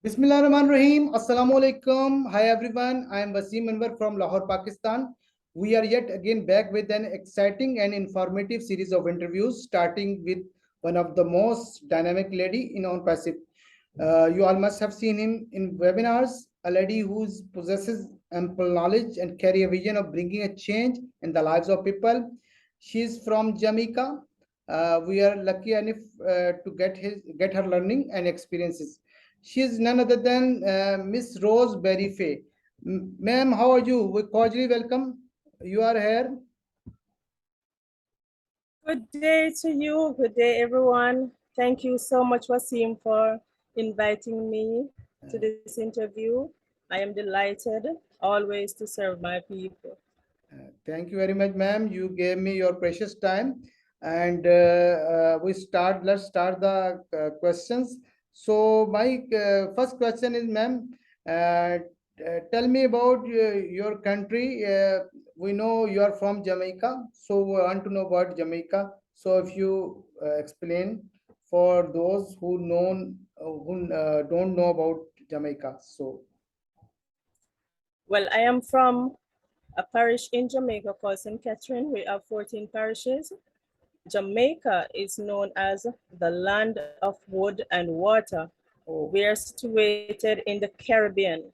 Bismillahirrahmanirrahim. Assalamu alaikum. Hi everyone. I am Waseem Anwar from Lahore, Pakistan. We are yet again back with an exciting and informative series of interviews, starting with one of the most dynamic lady in ONPASSIVE. You all must have seen him in webinars, a lady who possesses ample knowledge and carry a vision of bringing a change in the lives of people. She is from Jamaica. We are lucky enough to get her learning and experiences. She is none other than Miss Rose Berriffe. Ma'am, how are you? We cordially welcome. You are here. Good day to you. Good day, everyone. Thank you so much, Waseem, for inviting me to this interview. I am delighted always to serve my people. Thank you very much, ma'am. You gave me your precious time, and let's start the questions. So my first question is, ma'am, tell me about your country. We know you are from Jamaica, so we want to know about Jamaica. So if you explain for those who don't know about Jamaica, so. Well, I am from a parish in Jamaica called St. Catherine. We have 14 parishes. Jamaica is known as the land of wood and water. We are situated in the Caribbean.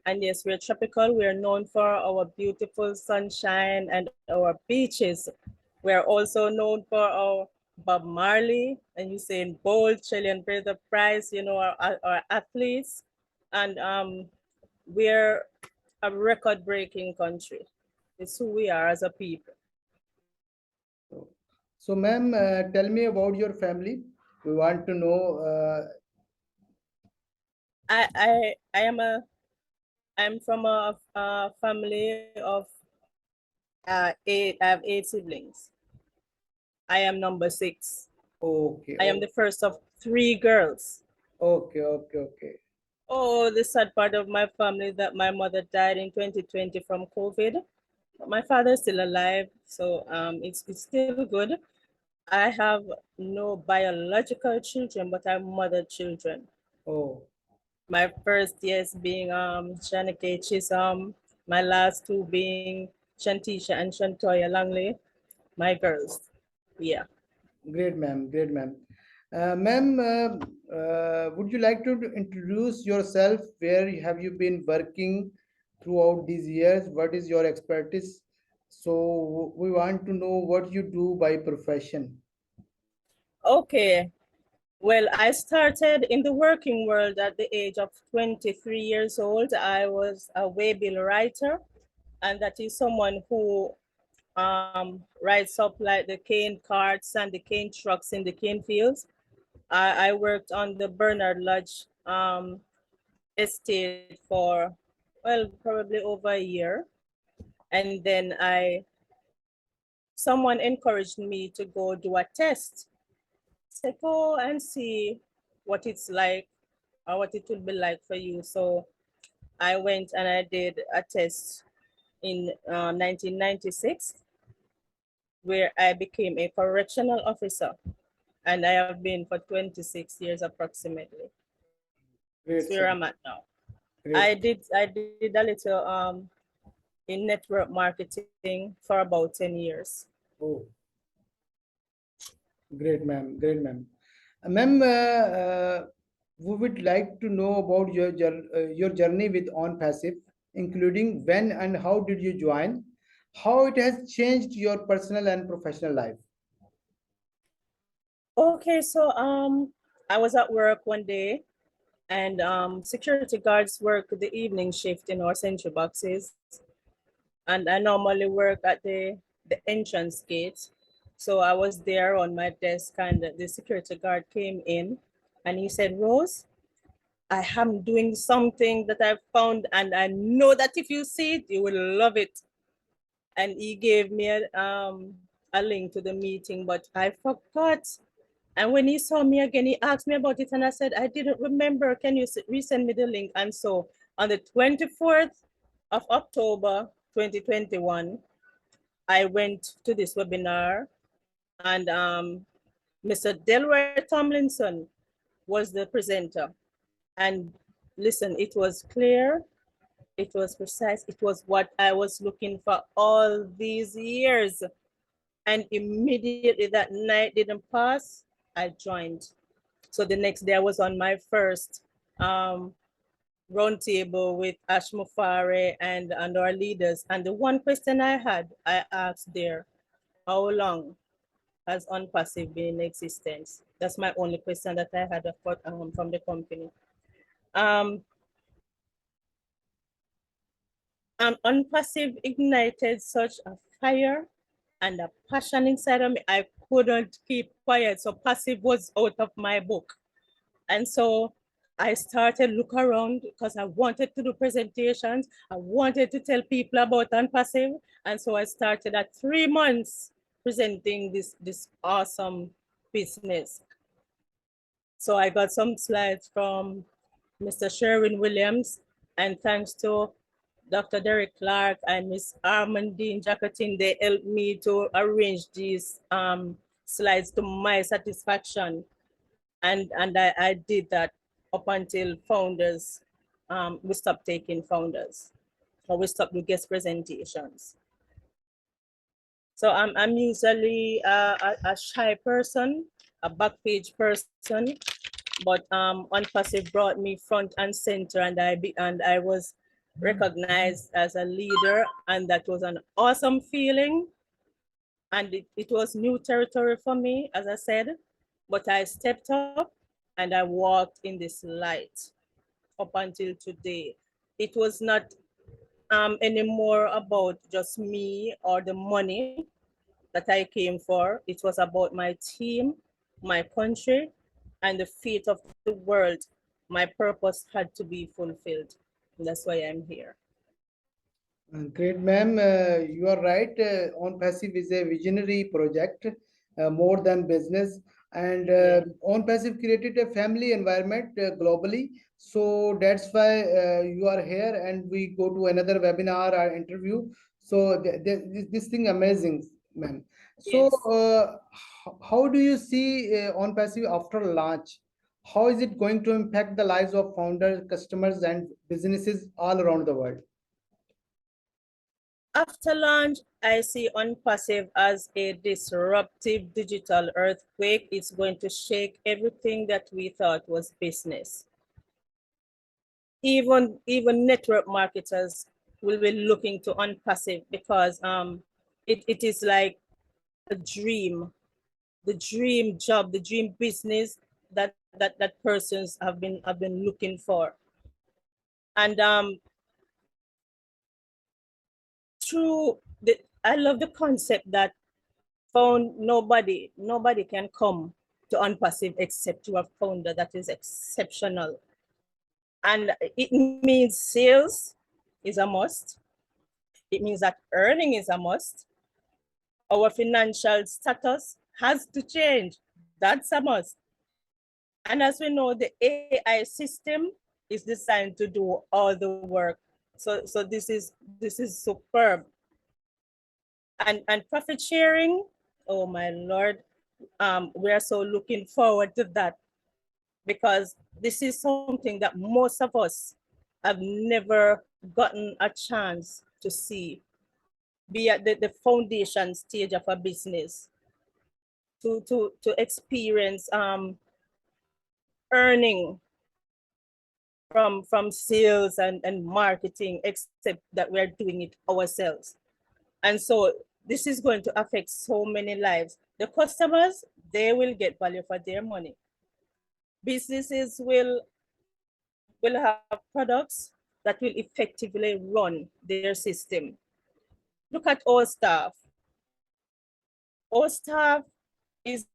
And yes, we're tropical. We're known for our beautiful sunshine and our beaches. We're also known for our Bob Marley, and Usain Bolt, Chilean Brother Price, our athletes. And we're a record-breaking country. It's who we are as a people. So, ma'am, tell me about your family. We want to know. I'm from a family of eight. I have 8 siblings. I am number 6. Okay. I am the first of 3 girls. Okay. Oh, the sad part of my family is that my mother died in 2020 from COVID. But my father is still alive, so it's still good. I have no biological children, but I have mother children. Oh. My first, yes, being Shanike Chisholm, my last 2 being Shantisha and Shantoya Langley, my girls. Yeah. Great, ma'am. Great, ma'am. Ma'am, would you like to introduce yourself? Where have you been working throughout these years? What is your expertise? So we want to know what you do by profession. Okay. Well, I started in the working world at the age of 23 years old. I was a waybill writer, and that is someone who writes up like the cane carts and the cane trucks in the cane fields. I worked on the Bernard Lodge estate for, well, probably over a year. And then someone encouraged me to go do a test. Say, go and see what it's like or what it will be like for you. So I went and I did a test in 1996 where I became a correctional officer, and I have been for 26 years approximately. Great, That's where sir. I'm at now. Great. I did a little in network marketing for about 10 years. Oh, great, ma'am. Great, ma'am. Ma'am, we would like to know about your journey with On Passive, including when and how did you join, how it has changed your personal and professional life. Okay, so I was at work one day, and security guards work the evening shift in our sentry boxes, and I normally work at the entrance gate. So I was there on my desk, and the security guard came in, and he said, "Rose, I am doing something that I've found, and I know that if you see it, you will love it." And he gave me a link to the meeting, but I forgot. And when he saw me again, he asked me about it, and I said, "I didn't remember. Can you resend me the link?" And so on the 24th of October 2021, I went to this webinar, and Mr. Delroy Tomlinson was the presenter. And listen, it was clear, it was precise, it was what I was looking for all these years. And immediately that night didn't pass, I joined. So the next day I was on my first roundtable with Ash Mufare and our leaders. And the one question I asked there, how long has ONPASSIVE been in existence? That's my only question that I had from the company. Um, ONPASSIVE ignited such a fire and a passion inside of me. I couldn't keep quiet. So passive was out of my book. And so I started look around because I wanted to do presentations. I wanted to tell people about ONPASSIVE. And so I started at 3 months presenting this awesome business. So I got some slides from Mr. Sherwin Williams, and thanks to Dr. Derek Clark and Miss Armandine Jacqueline, they helped me to arrange these slides to my satisfaction. And I did that up until founders, we stopped taking founders, or we stopped with guest presentations. So I'm usually a shy person, a back page person, but ONPASSIVE brought me front and center, and I was recognized as a leader, and that was an awesome feeling. And it was new territory for me, as I said, but I stepped up and I walked in this light up until today. It was not anymore about just me or the money that I came for. It was about my team, my country, and the fate of the world. My purpose had to be fulfilled. And that's why I'm here. Great, ma'am. You are right. On Passive is a visionary project, more than business. And Yeah. On Passive created a family environment globally. So that's why you are here, and we go to another webinar or interview. So this thing amazing, ma'am. So Yes. how do you see On Passive after launch? How is it going to impact the lives of founders, customers, and businesses all around the world? After launch, I see ONPASSIVE as a disruptive digital earthquake. It's going to shake everything that we thought was business. Even network marketers will be looking to ONPASSIVE because it is like a dream, the dream job, the dream business that persons have been looking for. And through the I love the concept that found nobody can come to ONPASSIVE except to a founder that is exceptional. And it means sales is a must. It means that earning is a must. Our financial status has to change. That's a must. And as we know, the AI system is designed to do all the work. So this is superb. And profit sharing, oh my Lord, we are so looking forward to that, because this is something that most of us have never gotten a chance to see, be at the foundation stage of a business, to experience earning from sales and marketing, except that we're doing it ourselves. And so this is going to affect so many lives. The customers, they will get value for their money. Businesses will have products that will effectively run their system. Look at all staff. All staff is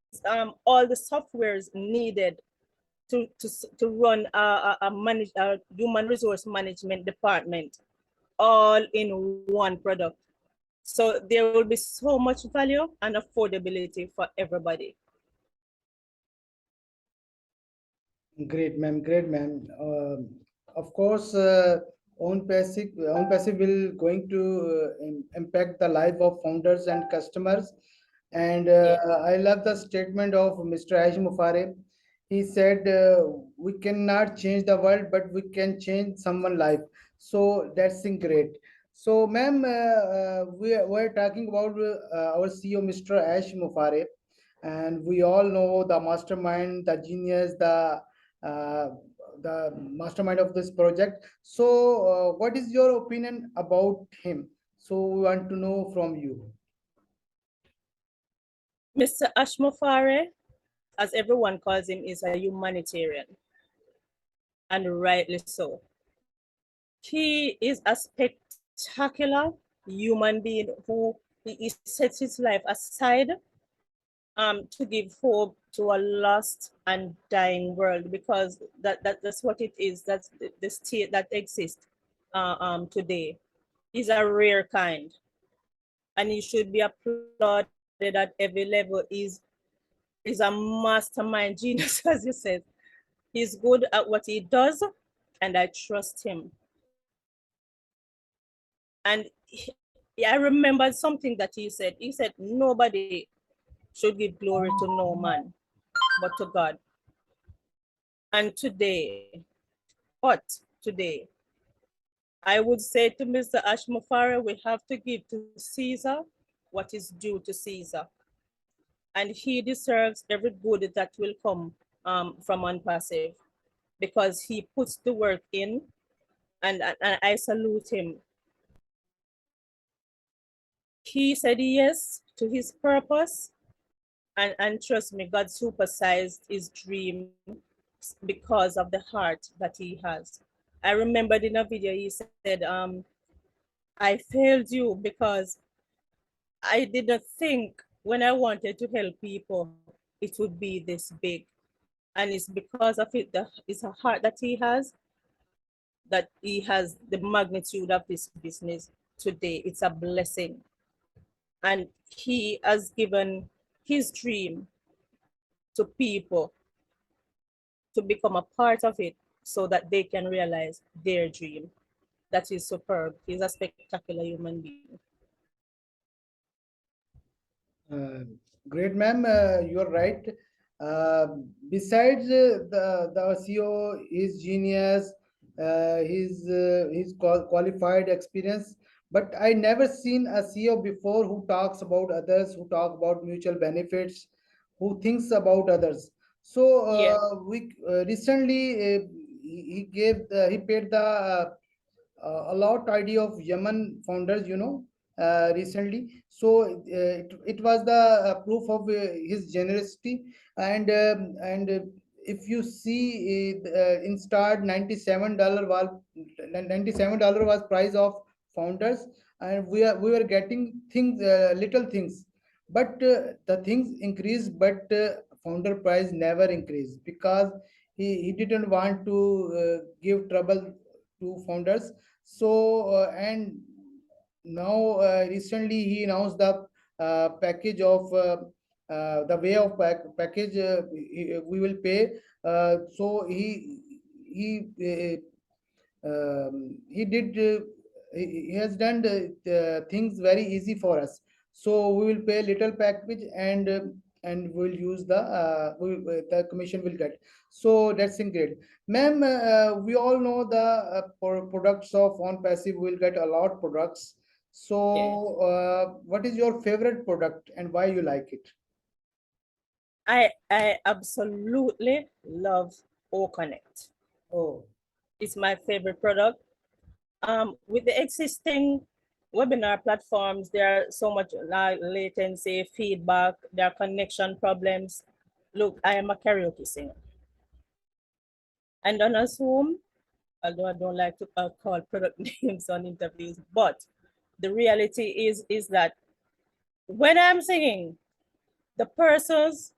all the softwares needed to run a human resource management department, all in one product. So there will be so much value and affordability for everybody. Great, ma'am. Great, ma'am. Of course, on passive will going to impact the life of founders and customers. And Yeah. I love the statement of Mr. Ash Mufare. He said, we cannot change the world, but we can change someone life. So that's great. So, ma'am, we're talking about our CEO, Mr. Ash Mufare, and we all know the mastermind, the genius, uh, the mastermind of this project. So, what is your opinion about him? So, we want to know from you. Mr. Ashmofare, as everyone calls him, is a humanitarian, and rightly so. He is a spectacular human being who he sets his life aside to give hope to a lost and dying world, because that's what it is. That's the state that exists today. He's a rare kind, and he should be applauded at every level. Is a mastermind genius, as you said. He's good at what he does, and I trust him. And I remember something that he said. He said, nobody should give glory to no man, but to God. And today, today, I would say to Mr. Ashmufara, we have to give to Caesar what is due to Caesar. And he deserves every good that will come from Unpassive, because he puts the work in, and I salute him. He said yes to his purpose, and trust me, God supersized his dream because of the heart that he has. I remembered in a video he said, I failed you because I didn't think when I wanted to help people, it would be this big. And it's because of it, it's a heart that he has the magnitude of this business today. It's a blessing. And he has given his dream to people to become a part of it so that they can realize their dream. That is superb. He's a spectacular human being. Uh, Great, ma'am. You are right. Uh, Besides the CEO, his genius, his qualified experience, but I never seen a CEO before who talks about others, who talk about mutual benefits, who thinks about others. So Yeah, we recently he paid the a lot idea of Yemen founders, recently. So it was the proof of his generosity, and if you see in start $97 was $97 was price of founders, and we were getting things, little things, but the things increased, but founder price never increased because he didn't want to give trouble to founders. So and now recently he announced the package of the way of package we will pay. So he did he has done the things very easy for us. So we will pay little package, and we'll use the commission will get. So that's in great, ma'am. We all know the products of on passive will get a lot products. So yeah. what is your favorite product and why you like it? I absolutely love OConnect. Oh, It's my favorite product. With the existing webinar platforms, there are so much latency, feedback, there are connection problems. Look, I am a karaoke singer. And on a Zoom, although I don't like to call product names on interviews, but the reality is that when I'm singing, the persons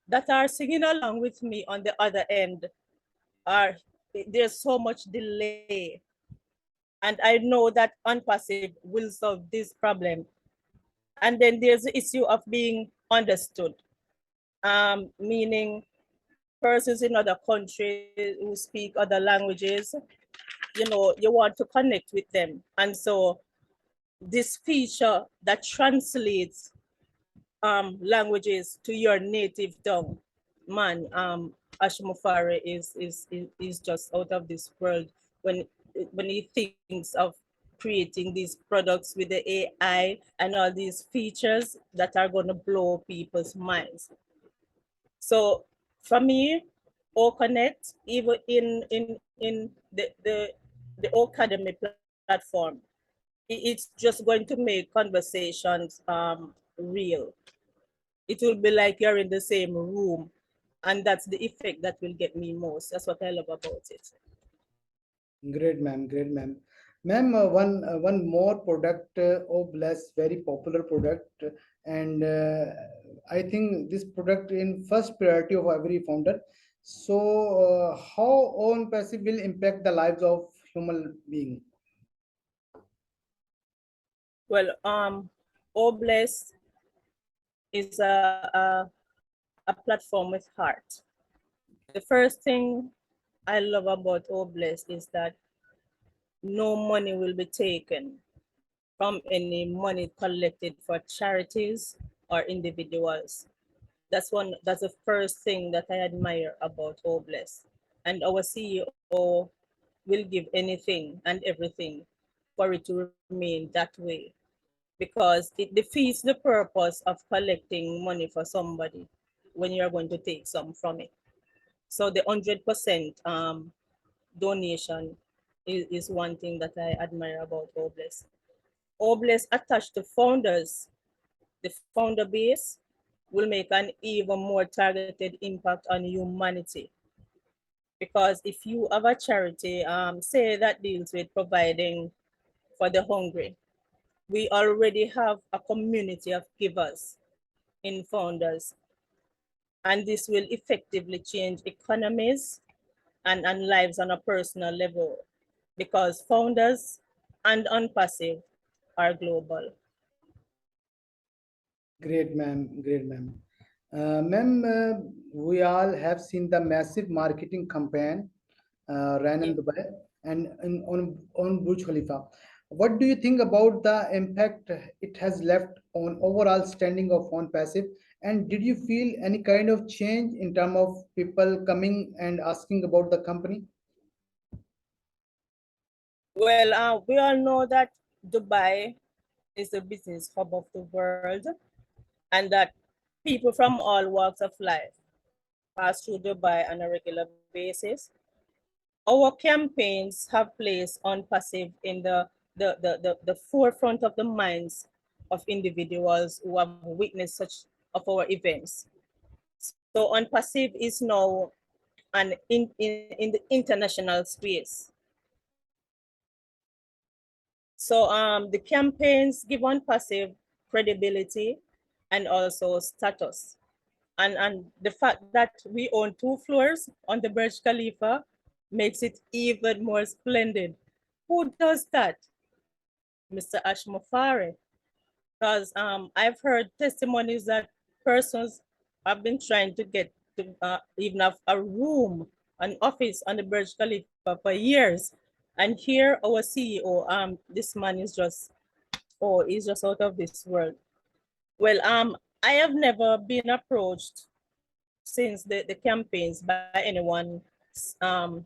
that are singing along with me on the other end are, there's so much delay. And I know that Unpassive will solve this problem. And then there's the issue of being understood, meaning persons in other countries who speak other languages, you want to connect with them. And so this feature that translates languages to your native tongue man, Ashmufare is just out of this world when when he thinks of creating these products with the AI and all these features that are going to blow people's minds. So for me, O Connect, even in the O Academy platform, it's just going to make conversations real. It will be like you're in the same room, and that's the effect that will get me most. That's what I love about it. Great, ma'am. Great, ma'am. Ma'am, one more product, oh bless, very popular product, and I think this product in first priority of every founder. So, how own passive will impact the lives of human being? Well, Obless is a platform with heart. The first thing I love about Obless is that no money will be taken from any money collected for charities or individuals. That's the first thing that I admire about Obless. And our CEO will give anything and everything for it to remain that way, because it defeats the purpose of collecting money for somebody when you're going to take some from it. So the 100% donation is one thing that I admire about Obless. Obless attached to founders, the founder base, will make an even more targeted impact on humanity. Because if you have a charity, say that deals with providing for the hungry, we already have a community of givers in founders, and this will effectively change economies and lives on a personal level, because founders and Unpassive are global. Great, ma'am. Great, ma'am. Ma'am, we all have seen the massive marketing campaign ran in Yeah. Dubai and on Burj Khalifa. What do you think about the impact it has left on overall standing of on passive? And did you feel any kind of change in terms of people coming and asking about the company? Well, we all know that Dubai is the business hub of the world, and that people from all walks of life pass through Dubai on a regular basis. Our campaigns have placed on passive in the forefront of the minds of individuals who have witnessed such of our events. So on passive is now an in the international space. So the campaigns give on passive credibility and also status. And the fact that we own 2 floors on the Burj Khalifa makes it even more splendid. Who does that? Mr. Ashmofare. Because I've heard testimonies that persons have been trying to get to even have a room, an office on the Burj Khalifa for years. And here our CEO, this man is just, oh, he's just out of this world. Well, I have never been approached since the campaigns by anyone um,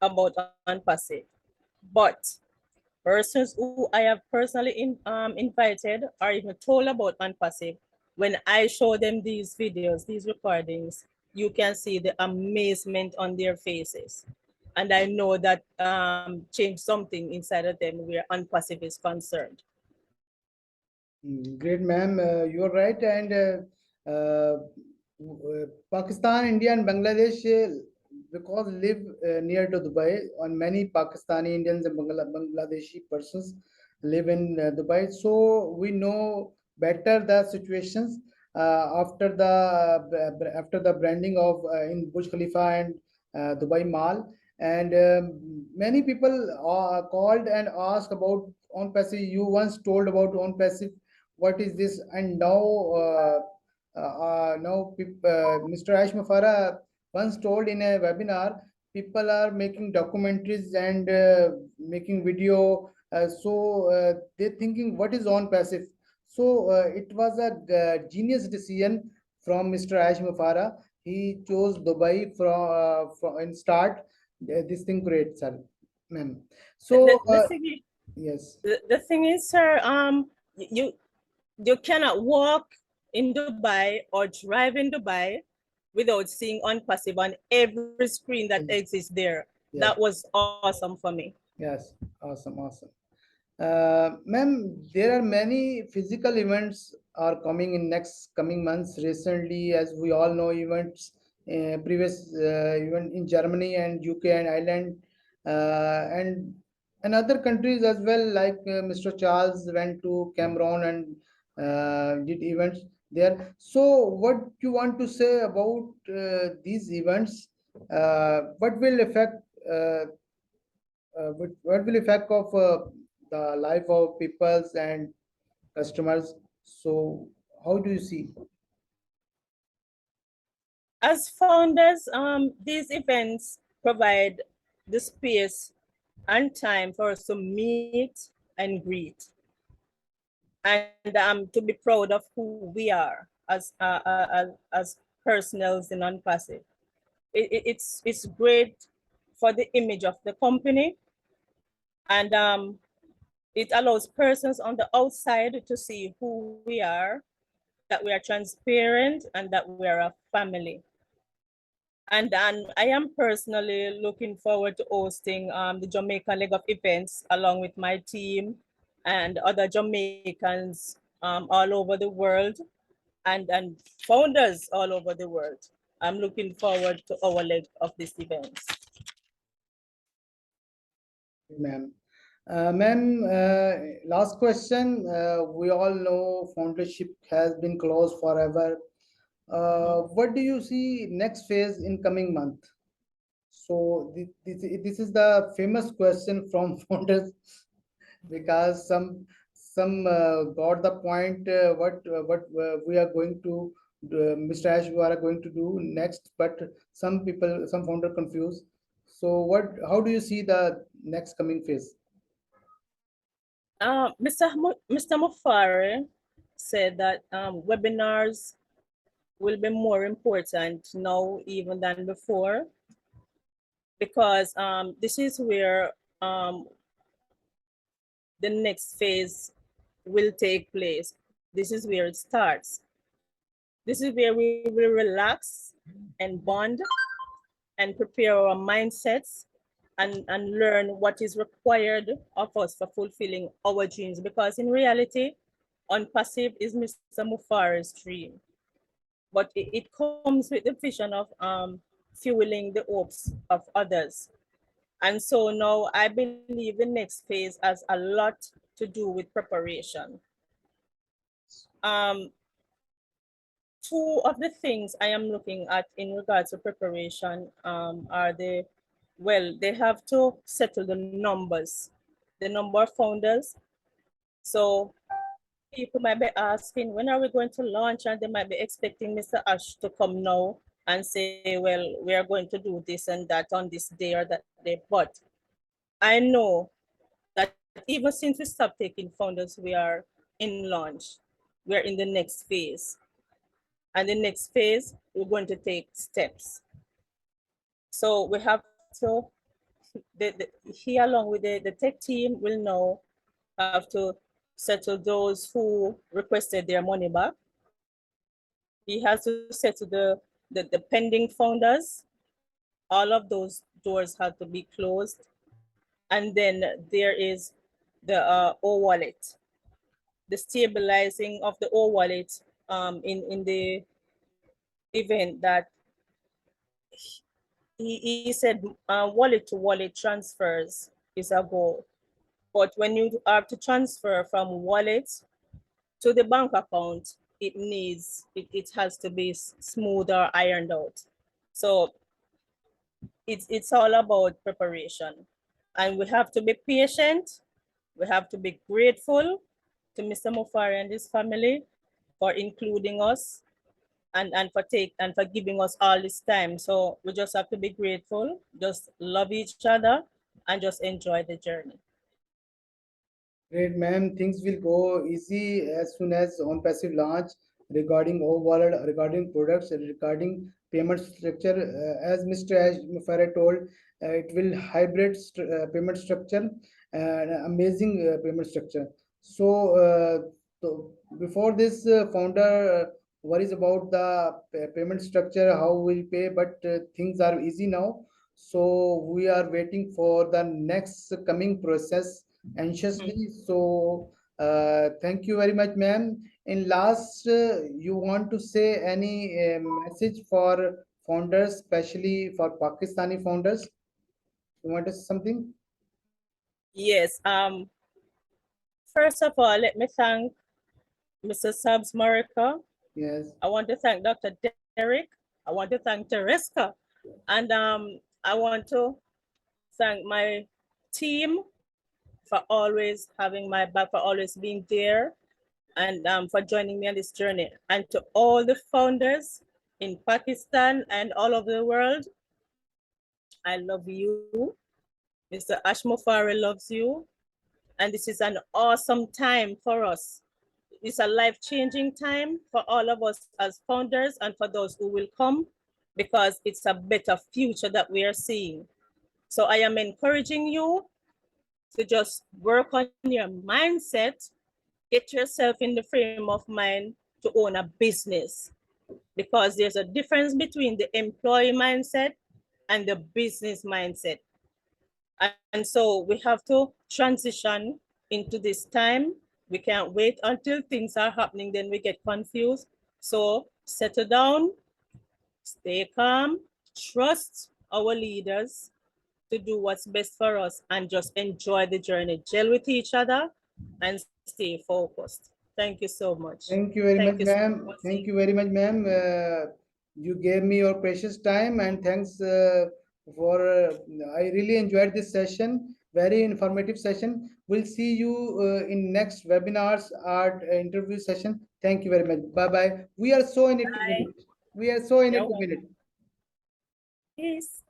about Unpassive. But persons who I have personally invited or even told about Unpassive, when I show them these videos, these recordings, you can see the amazement on their faces. And I know that changed something inside of them where Unpassive is concerned. Great, ma'am. You're right. And Pakistan, India, and Bangladesh, because live near to Dubai, and many Pakistani Indians and Bangladeshi persons live in Dubai. So we know better the situations after the branding of in Burj Khalifa and Dubai Mall. And many people called and asked about on passive. You once told about on passive, what is this? And Mr. Ash Mafara once told in a webinar, people are making documentaries and making video. They're thinking, what is on passive? So it was a genius decision from Mr. Ash Mafara. he chose Dubai from in start this thing great, sir, ma'am. So The thing is, yes, the thing is, sir, you cannot walk in Dubai or drive in Dubai without seeing ONPASSIVE on every screen that exists there. That yes, was awesome for me. yes, awesome, awesome. Ma'am, there are many physical events are coming in next coming months. Recently, as we all know, events previous event in Germany and UK and Ireland and other countries as well. Like Mr. Charles went to Cameroon and did events there. So, what you want to say about these events? What will affect? What will effect of the life of peoples and customers? So how do you see? As founders, these events provide the space and time for us to meet and greet, and to be proud of who we are as personals in ONPASSIVE. It's great for the image of the company, and it allows persons on the outside to see who we are, that we are transparent, and that we are a family. And I am personally looking forward to hosting the Jamaican leg of events along with my team and other Jamaicans all over the world, and founders all over the world. I'm looking forward to our leg of this event. Ma'am. Ma'am, last question. We all know foundership has been closed forever. What do you see next phase in coming month? So this is the famous question from founders because some got the point what we are going to Mr. Ash we are going to do next, but some people some founder confused. So what how do you see the next coming phase? Mr. Mufari said that webinars will be more important now even than before, because this is where the next phase will take place. This is where it starts. This is where we will relax and bond and prepare our mindsets and learn what is required of us for fulfilling our dreams. Because in reality, ONPASSIVE is Mr. Mufara's dream, but it comes with the vision of fueling the hopes of others. And so now I believe the next phase has a lot to do with preparation. Um, Two of the things I am looking at in regards to preparation are they have to settle the numbers, the number of founders. So people might be asking, when are we going to launch? And they might be expecting Mr. Ash to come now and say, well, we are going to do this and that on this day or that day. But I know that even since we stopped taking founders, we are in launch. We are in the next phase. And the next phase, we're going to take steps. So we have to, he along with the tech team will now have to settle those who requested their money back. He has to settle the pending founders. All of those doors have to be closed. And then there is the O-wallet, the stabilizing of the O-wallet in the event that he said wallet to wallet transfers is a goal. But when you have to transfer from wallet to the bank account, it has to be smooth or ironed out. So it's all about preparation. And we have to be patient. We have to be grateful to Mr. Mufari and his family for including us and for giving us all this time. So we just have to be grateful, just love each other, and just enjoy the journey. Great, ma'am. Things will go easy as soon as on passive launch. regarding overall, regarding products, regarding payment structure. As Mr. Farah told, it will hybrid payment structure and amazing payment structure. So, so before this, founder worries about the payment structure, how we'll pay, but things are easy now. So we are waiting for the next coming process Mhm. anxiously. So thank you very much, ma'am. In last, you want to say any message for founders, especially for Pakistani founders? You want to say something? Yes. First of all, let me thank Mr. Sabs Marika. Yes. I want to thank Dr. Derek. I want to thank Tereska. And I want to thank my team for always having my back, for always being there, and for joining me on this journey. And to all the founders in Pakistan and all over the world, I love you. Mr. Ashmofari loves you. And this is an awesome time for us. It's a life-changing time for all of us as founders and for those who will come, because it's a better future that we are seeing. So I am encouraging you to just work on your mindset, get yourself in the frame of mind to own a business, because there's a difference between the employee mindset and the business mindset. And so we have to transition into this time. We can't wait until things are happening, then we get confused. So settle down, stay calm, trust our leaders to do what's best for us, and just enjoy the journey. Gel with each other and stay focused. Thank you so much. Thank you Thank very you, much, ma'am. Waseem. Thank you very much, ma'am. You gave me your precious time, and thanks for. I really enjoyed this session. Very informative session. We'll see you in next webinars or interview session. Thank you very much. Bye bye. We are so in it to win Bye. it. We are so in You're it to welcome. win it. Peace.